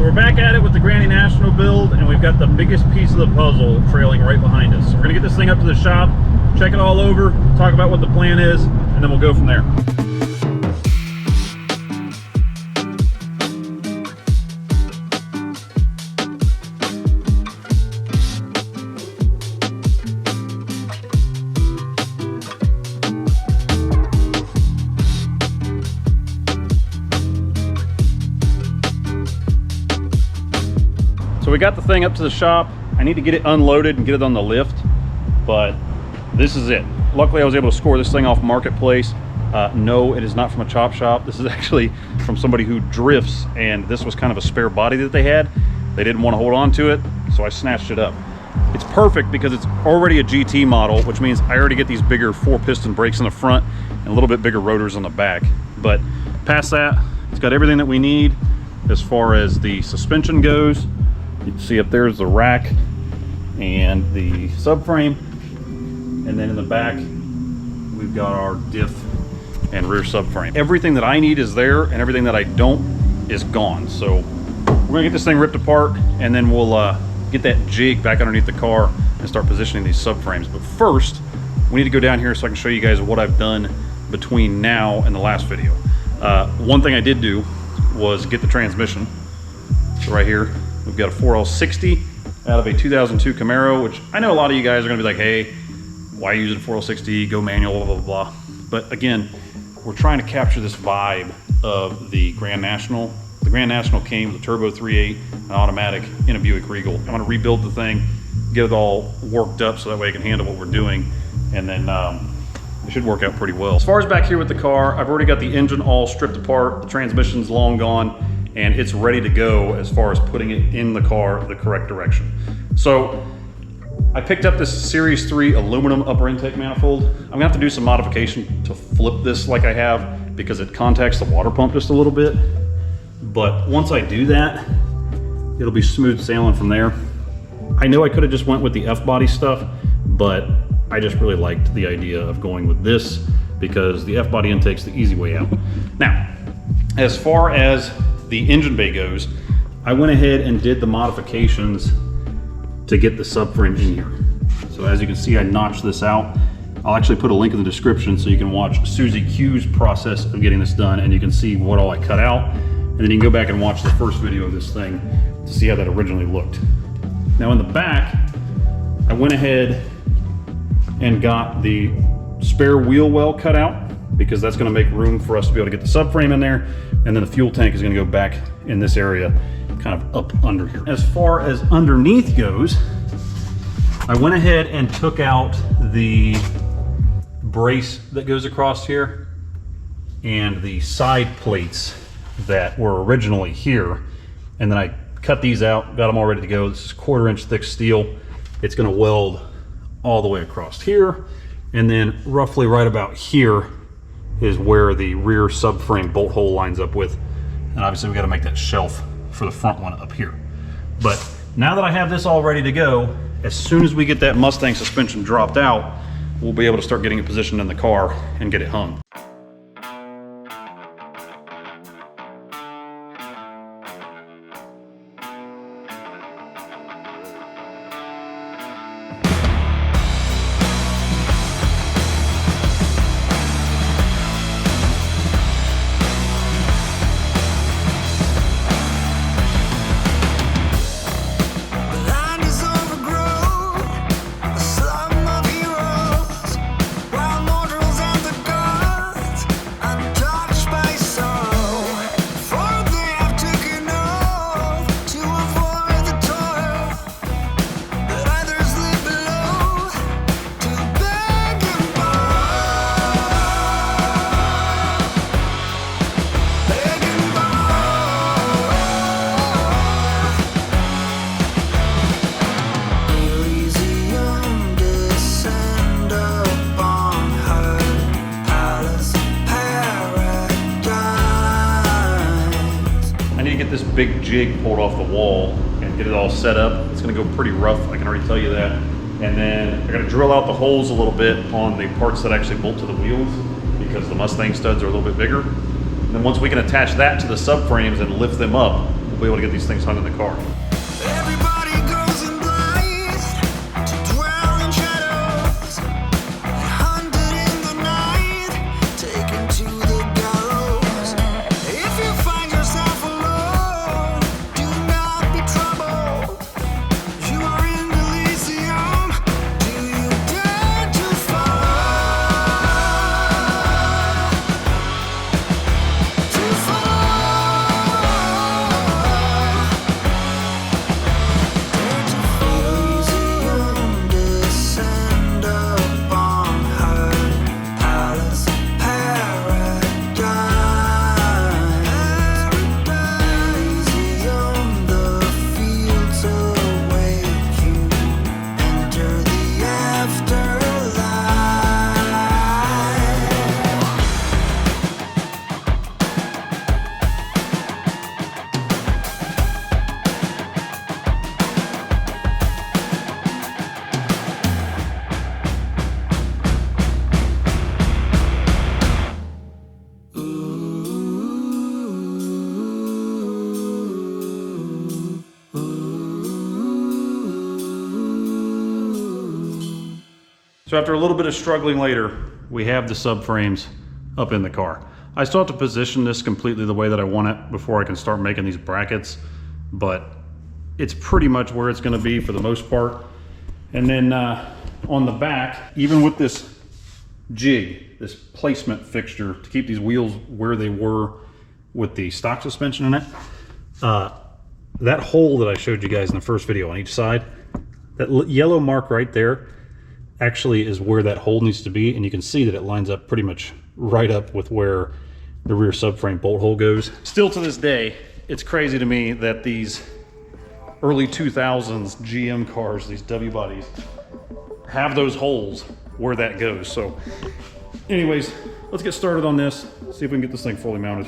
So we're back at it with the Granny National build, and we've got the biggest piece of the puzzle trailing right behind us. So we're gonna get this thing up to the shop, check it all over, talk about what the plan is, and then we'll go from there. So we got the thing up to the shop. I need to get it unloaded and get it on the lift, but this is it. Luckily I was able to score this thing off Marketplace. No, it is not from a chop shop. This is actually from somebody who drifts, and this was kind of a spare body that they had. They didn't want to hold on to it, so I snatched it up. It's perfect because it's already a GT model, which means I already get these bigger 4-piston brakes in the front and a little bit bigger rotors on the back. But past that, it's got everything that we need as far as the suspension goes. You can see up there's the rack and the subframe, and then in the back we've got our diff and rear subframe. Everything that I need is there, and everything that I don't is gone. So we're gonna get this thing ripped apart, and then we'll get that jig back underneath the car and start positioning these subframes. But first, we need to go down here so I can show you guys what I've done between now and the last video. One thing I did do was get the transmission. So right here, we've got a 4L60 out of a 2002 Camaro, which I know a lot of you guys are gonna be like, hey, why are you using a 4L60, go manual, blah, blah, blah. But again, we're trying to capture this vibe of the Grand National. The Grand National came with a turbo 3.8, an automatic in a Buick Regal. I'm gonna rebuild the thing, get it all worked up so that way I can handle what we're doing, and then it should work out pretty well. As far as back here with the car, I've already got the engine all stripped apart, the transmission's long gone, and it's ready to go as far as putting it in the car the correct direction. So I picked up this Series 3 aluminum upper intake manifold. I'm gonna have to do some modification to flip this like I have, because it contacts the water pump just a little bit. But once I do that, it'll be smooth sailing from there. I know I could have just went with the F-body stuff, but I just really liked the idea of going with this because the F-body intake's the easy way out. Now, as far as the engine bay goes, I went ahead and did the modifications to get the subframe in here. So as you can see, I notched this out. I'll actually put a link in the description so you can watch Susie Q's process of getting this done, and you can see what all I cut out. And then you can go back and watch the first video of this thing to see how that originally looked. Now in the back, I went ahead and got the spare wheel well cut out, because that's gonna make room for us to be able to get the subframe in there, and then the fuel tank is gonna go back in this area, kind of up under here. As far as underneath goes, I went ahead and took out the brace that goes across here and the side plates that were originally here, and then I cut these out, got them all ready to go. This is 1/4 inch thick steel. It's gonna weld all the way across here, and then roughly right about here is where the rear subframe bolt hole lines up with. And obviously we got to make that shelf for the front one up here. But now that I have this all ready to go, as soon as we get that Mustang suspension dropped out, we'll be able to start getting it positioned in the car and get it hung. This big jig pulled off the wall and get it all set up. It's gonna go pretty rough, I can already tell you that. And then I gotta drill out the holes a little bit on the parts that actually bolt to the wheels, because the Mustang studs are a little bit bigger. And then once we can attach that to the subframes and lift them up, we'll be able to get these things hung in the car. Everybody goes in blind to dwell in shadows, hunted in the night, taken to the gallows. If you find yourself alone, do not be troubled. You are in Elysium. Do you dare to fall? To fall. So after a little bit of struggling later, we have the subframes up in the car. I still have to position this completely the way that I want it before I can start making these brackets, but it's pretty much where it's going to be for the most part. And then on the back, even with this jig, this placement fixture to keep these wheels where they were with the stock suspension in it, that hole that I showed you guys in the first video on each side, that yellow mark right there actually is where that hole needs to be, and you can see that it lines up pretty much right up with where the rear subframe bolt hole goes. Still to this day, it's crazy to me that these early 2000s GM cars, these W bodies, have those holes where that goes. So anyways, let's get started on this, see if we can get this thing fully mounted.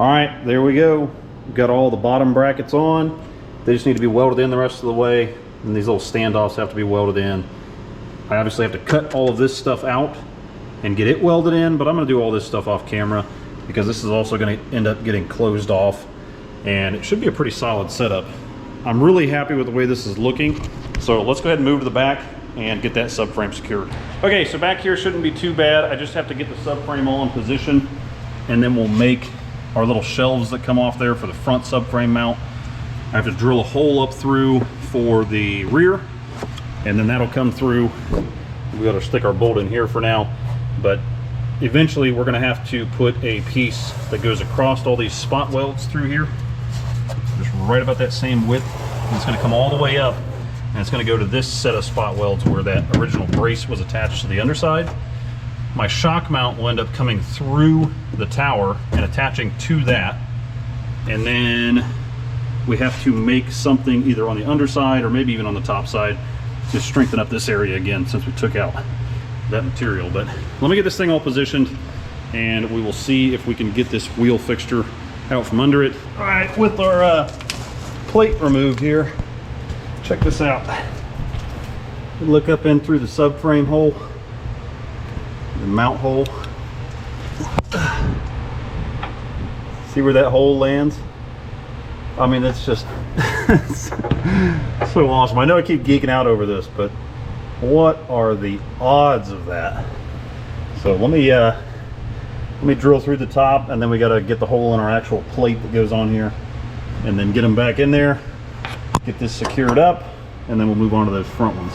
All right, there we go. We've got all the bottom brackets on. They just need to be welded in the rest of the way, and these little standoffs have to be welded in. I obviously have to cut all of this stuff out and get it welded in, but I'm going to do all this stuff off camera because this is also going to end up getting closed off, and it should be a pretty solid setup. I'm really happy with the way this is looking, so let's go ahead and move to the back and get that subframe secured. Okay, so back here shouldn't be too bad. I just have to get the subframe all in position, and then we'll make our little shelves that come off there for the front subframe mount. I have to drill a hole up through for the rear, and then that'll come through. We got to stick our bolt in here for now, but eventually we're going to have to put a piece that goes across all these spot welds through here, just right about that same width. And it's going to come all the way up, and it's going to go to this set of spot welds where that original brace was attached to the underside. My shock mount will end up coming through the tower and attaching to that, and then we have to make something either on the underside or maybe even on the top side to strengthen up this area again since we took out that material. But let me get this thing all positioned and we will see if we can get this wheel fixture out from under it. All right, with our plate removed here, check this out. Look up in through the subframe hole, the mount hole. See where that hole lands? I mean, it's just so awesome. I know I keep geeking out over this, but what are the odds of that? So let me drill through the top, and then we got to get the hole in our actual plate that goes on here, and then get them back in there, get this secured up, and then we'll move on to those front ones.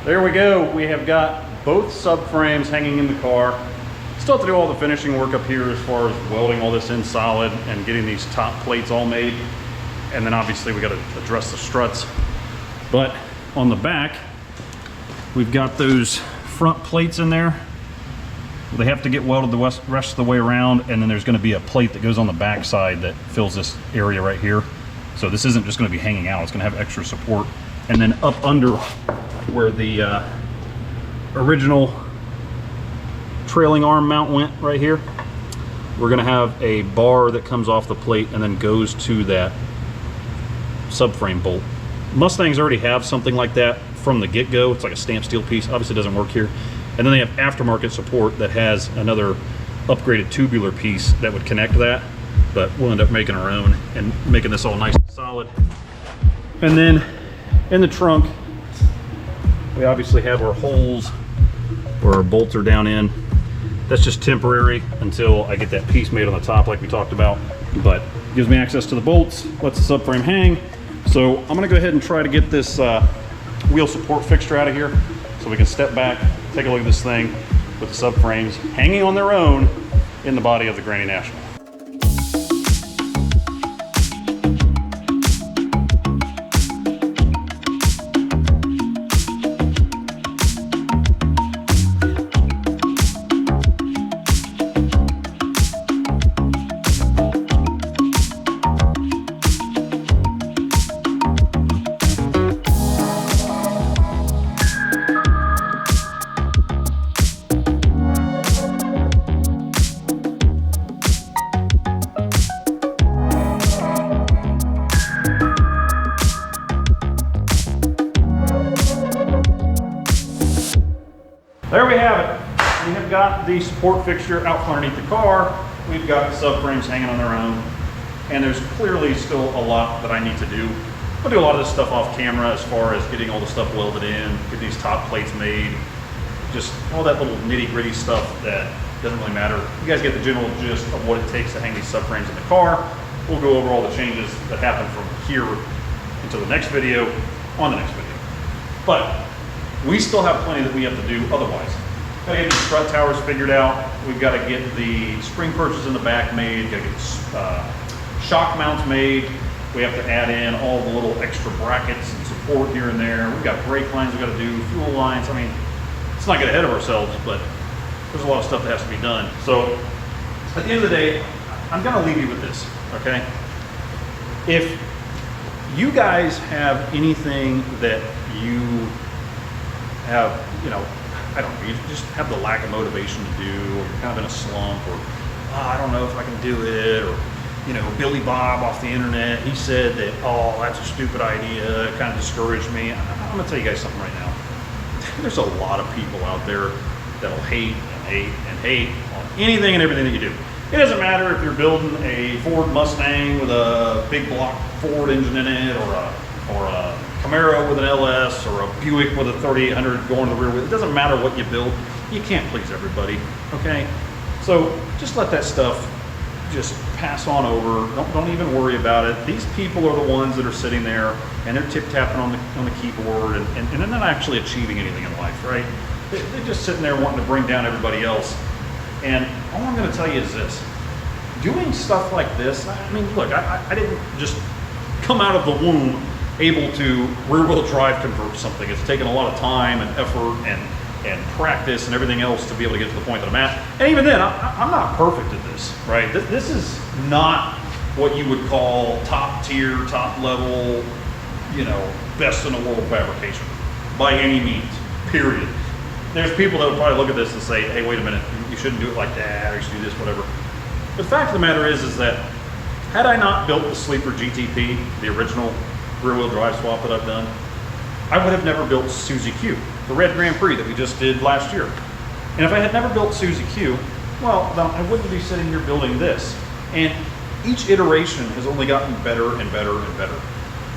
There we go. We have got both subframes hanging in the car. Still have to do all the finishing work up here as far as welding all this in solid and getting these top plates all made. And then obviously we got to address the struts. But on the back, we've got those front plates in there. They have to get welded the rest of the way around, and then there's going to be a plate that goes on the back side that fills this area right here. So this isn't just going to be hanging out, it's going to have extra support. And then up under where the original trailing arm mount went right here, we're going to have a bar that comes off the plate and then goes to that subframe bolt. Mustangs already have something like that from the get-go. It's like a stamped steel piece. Obviously it doesn't work here. And then they have aftermarket support that has another upgraded tubular piece that would connect that. but we'll end up making our own and making this all nice and solid. And then in the trunk, we obviously have our holes where our bolts are down in. That's just temporary until I get that piece made on the top like we talked about, but gives me access to the bolts, lets the subframe hang. So I'm gonna go ahead and try to get this wheel support fixture out of here so we can step back, take a look at this thing with the subframes hanging on their own in the body of the Granny National. There we have it. We have got the support fixture out from underneath the car. We've got the subframes hanging on their own. And there's clearly still a lot that I need to do. I'll do a lot of this stuff off camera as far as getting all the stuff welded in, get these top plates made, just all that little nitty gritty stuff that doesn't really matter. You guys get the general gist of what it takes to hang these subframes in the car. We'll go over all the changes that happen from here until the next video on the next video. But we still have plenty that we have to do otherwise. Gotta get the strut towers figured out. We've got to get the spring perches in the back made. Gotta get shock mounts made. We have to add in all the little extra brackets and support here and there. We've got brake lines we got to do, fuel lines. I mean, let's not get ahead of ourselves, but there's a lot of stuff that has to be done. So at the end of the day, I'm gonna leave you with this, okay? If you guys have anything that you have, you know, I don't know, you just have the lack of motivation to do, or you're kind of in a slump, or I don't know if I can do it, or, you know, Billy Bob off the internet, he said that, oh, that's a stupid idea, it kind of discouraged me. I'm gonna tell you guys something right now. There's a lot of people out there that'll hate and hate and hate on anything and everything that you do. It doesn't matter if you're building a Ford Mustang with a big block Ford engine in it, or a Camaro with an LS, or a Buick with a 3800 going to the rear wheel. It doesn't matter what you build. You can't please everybody, okay? So just let that stuff just pass on over. Don't even worry about it. These people are the ones that are sitting there and they're tip-tapping on the keyboard and they're not actually achieving anything in life, right? They're just sitting there wanting to bring down everybody else. And all I'm gonna tell you is this. Doing stuff like this, I mean, look, I didn't just come out of the womb able to rear-wheel drive convert something. It's taken a lot of time and effort and practice and everything else to be able to get to the point that I'm at. And even then, I'm not perfect at this, right? This is not what you would call top tier, top level, you know, best in the world fabrication by any means, period. There's people that would probably look at this and say, hey, wait a minute, you shouldn't do it like that, or you should do this, whatever. But the fact of the matter is that had I not built the Sleeper GTP, the original rear-wheel drive swap that I've done, I would have never built Suzy Q, the red Grand Prix that we just did last year. And if I had never built Suzy Q, well, then I wouldn't be sitting here building this. And each iteration has only gotten better and better and better.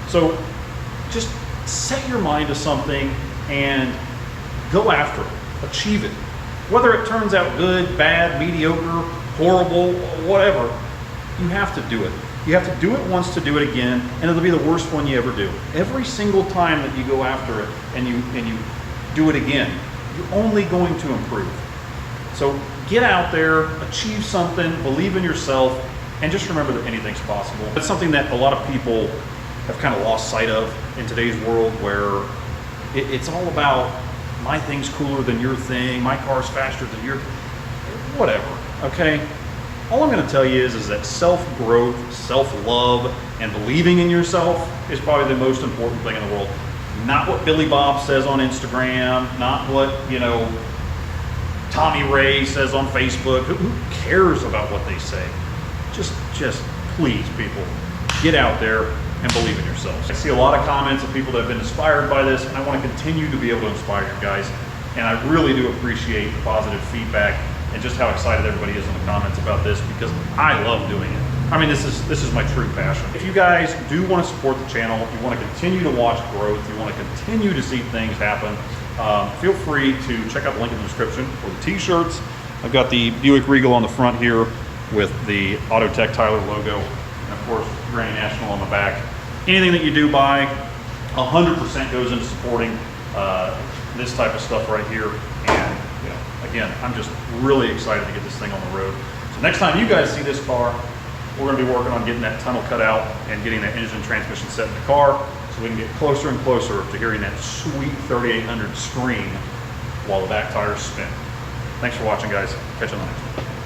So just set your mind to something and go after it, achieve it. Whether it turns out good, bad, mediocre, horrible, whatever, you have to do it. You have to do it once to do it again, and it'll be the worst one you ever do. Every single time that you go after it and you do it again, you're only going to improve. So get out there, achieve something, believe in yourself, and just remember that anything's possible. It's something that a lot of people have kind of lost sight of in today's world, where it's all about my thing's cooler than your thing, my car's faster than your, whatever, okay? All I'm gonna tell you is that self-growth, self-love, and believing in yourself is probably the most important thing in the world. Not what Billy Bob says on Instagram, not what, you know, Tommy Ray says on Facebook. Who cares about what they say? Just please, people, get out there and believe in yourselves. I see a lot of comments of people that have been inspired by this, and I want to continue to be able to inspire you guys. And I really do appreciate the positive feedback and just how excited everybody is in the comments about this, because I love doing it. I mean, this is my true passion. If you guys do want to support the channel, if you want to continue to watch growth, you want to continue to see things happen, feel free to check out the link in the description for the t-shirts. I've got the Buick Regal on the front here with the Autotech Tyler logo, and of course Granny National on the back. Anything that you do buy, 100% goes into supporting this type of stuff right here. And you know, again, I'm just really excited to get this thing on the road. So next time you guys see this car, we're going to be working on getting that tunnel cut out and getting that engine and transmission set in the car so we can get closer and closer to hearing that sweet 3800 scream while the back tires spin. Thanks for watching, guys. Catch you on the next one.